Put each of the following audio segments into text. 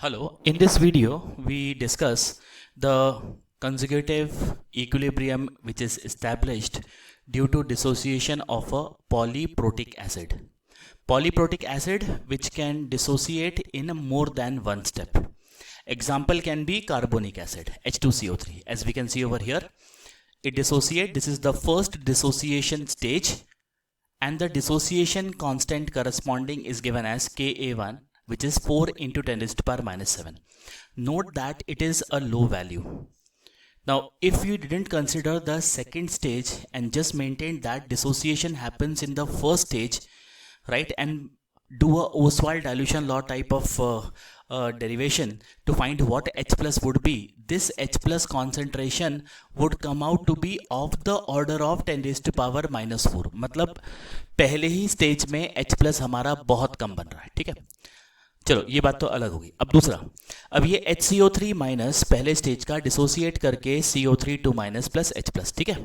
Hello, in this video we discuss the consecutive equilibrium which is established due to dissociation of a polyprotic acid. Polyprotic acid which can dissociate in more than one step. Example can be carbonic acid, H2CO3. As we can see over here, it dissociates. This is the first dissociation stage and the dissociation constant corresponding is given as Ka1, which is 4 into 10 raised to power minus 7. Note that it is a low value. Now, if you didn't consider the second stage and just maintain that dissociation happens in the first stage, right, and do a Ostwald dilution law type of derivation to find what H plus would be, this H plus concentration would come out to be of the order of 10 raised to power minus 4. मतलब पहले ही stage में H plus हमारा बहुत कम बन रहा है. ठीक है, चलो ये बात तो अलग होगी. अब दूसरा, अब ये HCO3 माइनस पहले स्टेज का डिसोसिएट करके CO3 2 minus plus H plus. ठीक है,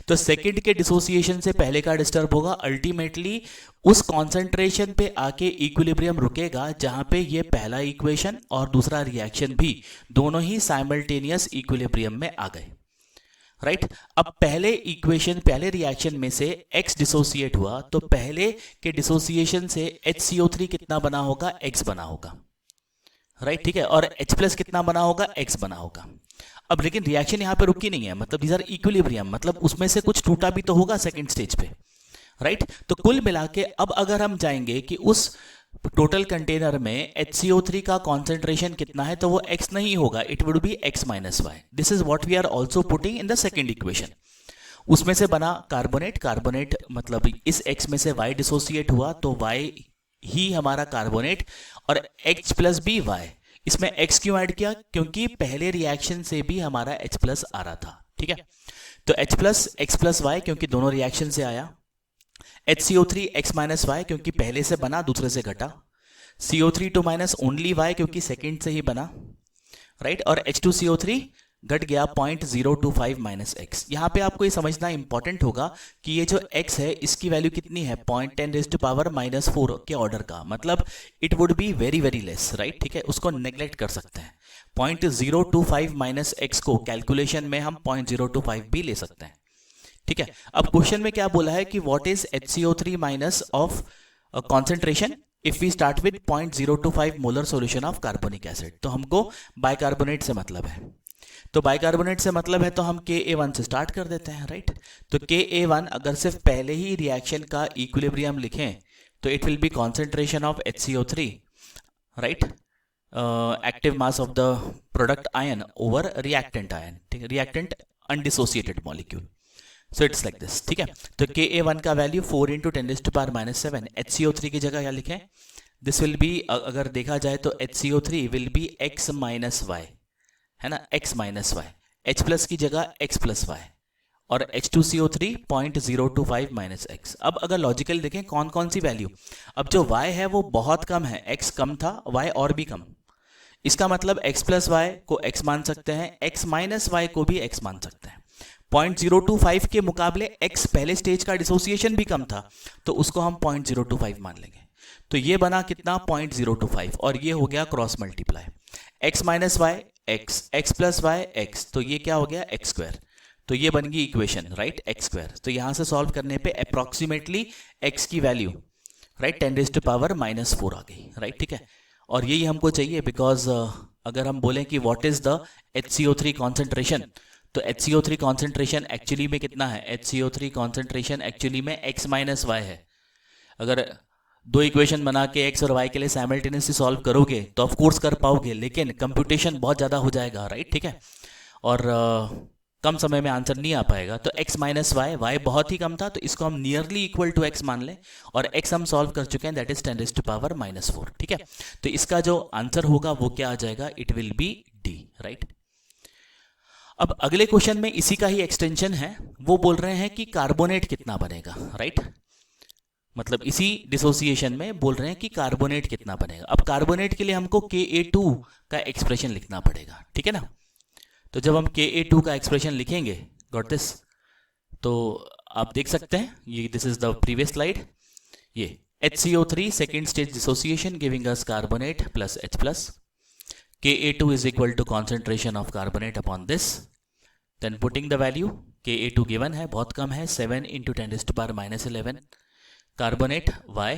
तो सेकंड के डिसोसिएशन से पहले का डिस्टर्ब होगा. अल्टीमेटली उस कॉन्सेंट्रेशन पे आके इक्विलिब्रियम रुकेगा जहां पे ये पहला इक्वेशन और दूसरा रिएक्शन भी दोनों ही साइमल्टेनियस इक्विलिब्रियम में आ गए. राइट अब पहले इक्वेशन पहले रिएक्शन में से X डिसोसिएट हुआ तो पहले के डिसोसिएशन से HCO3 कितना बना होगा, X बना होगा. राइट ठीक है, और H प्लस कितना बना होगा, X बना होगा. अब लेकिन रिएक्शन यहाँ पे रुकी नहीं है, मतलब दीज आर इक्विलिब्रियम, मतलब उसमें से कुछ टूटा भी तो होगा सेकेंड स्टेज पे. राइट तो कुल मिला के अब अगर हम जाएंगे कि उस टोटल कंटेनर में HCO3 का कॉन्सेंट्रेशन कितना है तो वो X नहीं होगा, it would be X minus Y. This is what we are also putting in the second equation. उसमें से बना कार्बोनेट, कार्बोनेट मतलब इस X में से Y डिसोसिएट हुआ तो Y ही हमारा कार्बोनेट और H प्लस बी Y. इसमें X क्यों ऐड किया, क्योंकि पहले रिएक्शन से भी हमारा H प्लस आ रहा था. ठीक है, तो H plus X plus Y क्योंकि दोनों रिएक्शन से आया. HCO3 X माइनस वाई क्योंकि पहले से बना दूसरे से घटा. CO3 2 माइनस ओनली Y क्योंकि सेकेंड से ही बना. राइट और H2CO3 घट गया 0.025 माइनस X. यहाँ पे आपको ये समझना इंपॉर्टेंट होगा कि ये जो X है इसकी वैल्यू कितनी है, 0.10 रेज़ टू पावर माइनस 4 के ऑर्डर का, मतलब it would be very very less. Right ठीक है, उसको नेग्लेक्ट कर सकते हैं. 0.025 माइनस X को कैलकुलेशन में हम 0.025 भी ले सकते हैं. ठीक है, अब क्वेश्चन में क्या बोला है कि what is HCO3 minus of concentration if we start with 0.025 molar solution of carbonic acid. तो हमको बाइकार्बोनेट से मतलब है, तो बाइकार्बोनेट से मतलब है तो हम Ka1 से स्टार्ट कर देते हैं. राइट तो Ka1 अगर सिर्फ पहले ही रिएक्शन का इक्विलिब्रियम लिखें तो it will be concentration of HCO3, right, active mass of the product ion over reactant ion. ठीक है, reactant undissociated molecule. So it's like this. ठीक है, तो Ka1 का value 4 into 10 raise to power minus 7. HCO3 की जगह क्या लिखें, दिस विल बी, अगर देखा जाए तो HCO3 will be X minus Y, है ना, X minus Y. H plus की जगह X प्लस वाई और H2CO3 0.025 माइनस X. अब अगर लॉजिकल देखें कौन कौन सी वैल्यू, अब जो Y है वो बहुत कम है, X कम था, Y और भी कम. इसका मतलब X प्लस वाई को X मान सकते हैं, X माइनस वाई को भी X मान सकते हैं. 0.025 के मुकाबले X पहले स्टेज का डिसोसिएशन भी कम था तो उसको हम 0.025 मान लेंगे. तो ये बना कितना, 0.025, और ये हो गया cross multiply. X minus Y X, X plus Y X, तो ये क्या हो गया, X स्क्वायर. तो ये बन गई इक्वेशन, राइट, X स्क्वायर. तो यहां से सॉल्व करने पे अप्रोक्सीमेटली X की value, right, 10 raise to power minus 4 आ गई. राइट ठीक है, और यही हमको चाहिए बिकॉज अगर हम बोलें कि what is the HCO3 concentration, तो HCO3 कॉन्सेंट्रेशन एक्चुअली में कितना है, HCO3 कॉन्सेंट्रेशन एक्चुअली में X माइनस वाई है. अगर दो इक्वेशन बना के X और Y के लिए साइमल्टेनियसली सॉल्व करोगे तो ऑफ कोर्स कर पाओगे, लेकिन कंप्यूटेशन बहुत ज़्यादा हो जाएगा. राइट ठीक है, और कम समय में आंसर नहीं आ पाएगा. तो X माइनस वाई, Y बहुत ही कम था तो इसको हम नियरली इक्वल टू X मान लें, और X हम सॉल्व कर चुके हैं, that is 10 raise to power minus 4. ठीक है, तो इसका जो आंसर होगा वो क्या आ जाएगा, it will B D. Right, अब अगले क्वेश्चन में इसी का ही एक्सटेंशन है, वो बोल रहे हैं कि कार्बोनेट कितना बनेगा. राइट मतलब इसी डिसोसिएशन में बोल रहे हैं कि कार्बोनेट कितना बनेगा. अब कार्बोनेट के लिए हमको Ka2 का एक्सप्रेशन लिखना पड़ेगा. ठीक है ना, तो जब हम Ka2 का एक्सप्रेशन लिखेंगे, गॉट दिस, तो आप देख सकते हैं ये, this is the previous slide. ये HCO3 second stage dissociation giving us carbonate plus H plus. Ka2 is equal to concentration of carbonate upon this. Then putting the value, Ka2 given है, बहुत कम है, 7 into 10 raised to power minus 11. Carbonate Y,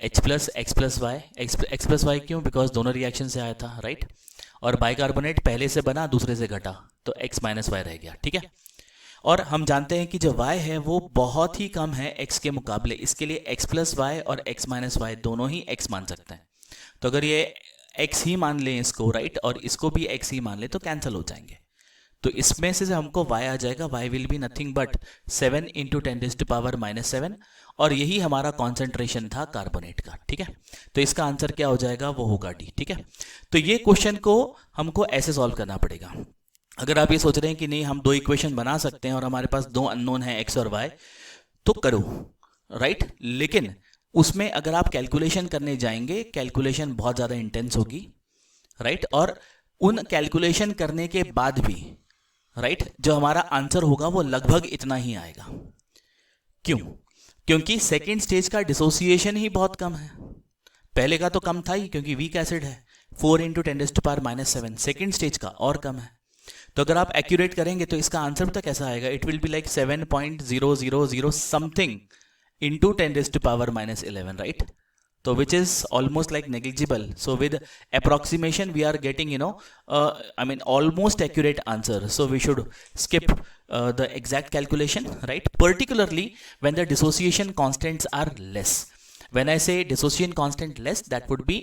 H plus X plus Y, X plus Y क्यों? Because दोनों reaction से आया था, right? और bicarbonate पहले से बना, दूसरे से घटा, तो X माइनस वाई रह गया, ठीक है? और हम जानते हैं कि जो y है वो बहुत ही कम है x के मुकाबले, इसके लिए x प्लस वाई और x माइनस वाई दोनों ही x मान सकते हैं. तो अगर ये x ही मान लें इसको, राइट, और इसको भी x ही मान लें तो कैंसिल हो जाएंगे. तो इसमें से हमको y आ जाएगा, y will be nothing but 7 into 10 raised to power minus 7, और यही हमारा कॉन्सेंट्रेशन था कार्बोनेट का, ठीक है? तो इसका आंसर क्या हो जाएगा? वो होगा डी, ठीक है? तो ये क्वेश्चन को हमको ऐसे सॉल्व करना पड़ेगा. अगर आप ये सोच रहे हैं कि नहीं हम दो इक्वेशन बना सकते हैं और हमारे पास दो अननोन है x और y, तो करो, राइट? लेकिन उसमें अगर आप कैलकुलेशन करने जाएंगे, कैलकुलेशन बहुत ज़्यादा इंटेंस होगी, राइट? और उन कैलकुलेशन करने के बाद भी, राइट, जो हमारा आंसर होगा वो लगभग इतना ही आएगा. क्यों? क्योंकि सेकेंड स्टेज का डिसोसिएशन ही बहुत कम है. पहले का तो कम था ही क्योंकि वीक एसिड है, 4 into 10 raised to power minus 7. Second stage का और कम है. तो अगर आप एक्यूरेट करेंगे तो इसका आंसर पता कैसा आएगा? It will be like 7.000 something into 10 raised to power minus 11, right? तो which is almost like negligible. So with approximation we are getting almost accurate answer. So we should skip the exact calculation, right? Particularly when the dissociation constants are less. When I say dissociation constant less, that would be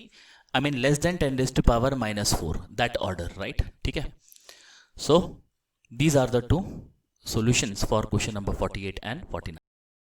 less than 10 raised to power minus 4, that order, right? ठीक है? So these are the two solutions for question number 48 and 49.